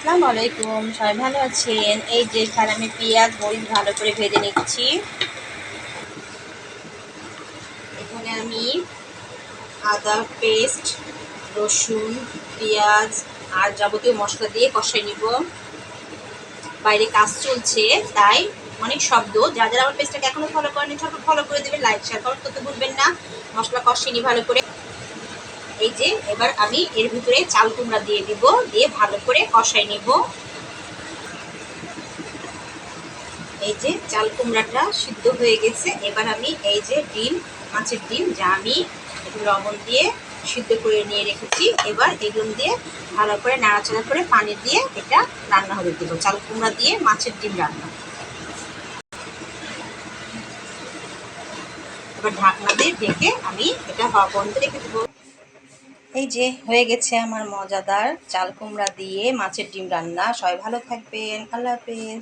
আসসালামু আলাইকুম, সবাই ভালো আছেন? এই যে এখানে আমি পেঁয়াজ মরিচ ভালো করে ভেজে নিচ্ছি। এখানে আমি আদা পেস্ট, রসুন, পেঁয়াজ আর যাবতীয় মশলা দিয়ে কষাই নিব। বাইরে কাজ চলছে তাই অনেক শব্দ। যারা যারা আমার পেজটাকে এখনো ফলো করেনি ছোট ফলো করে দেবেন, লাইক শেয়ার করতে ভুলবেন না। মশলা কষিয়ে নি ভালো করে। এই যে এবার আমি এর ভিতরে চাল কুমড়া দিয়ে দিব, দিয়ে ভালো করে কষাই নিব। এই যে চাল কুমড়াটা সিদ্ধ হয়ে গেছে। এবার আমি এই যে ডিম, মাছের ডিম যা আমি একটু লবণ দিয়ে সিদ্ধ করে নিয়ে রেখেছি, এবার এগুলো দিয়ে ভালো করে নাড়াচাড়া করে পানি দিয়ে এটা রান্না হবে দেবো। চাল কুমড়া দিয়ে মাছের ডিম রান্না। এবার ঢাকনা দিয়ে ঢেকে আমি এটা হওয়া পর্যন্ত রেখে দেবো। এই যে হয়ে গেছে আমার মজাদার চাল কুমড়া দিয়ে মাছের ডিম রান্না। সবাই ভালো থাকবেন। আল্লাহ হাফেজ।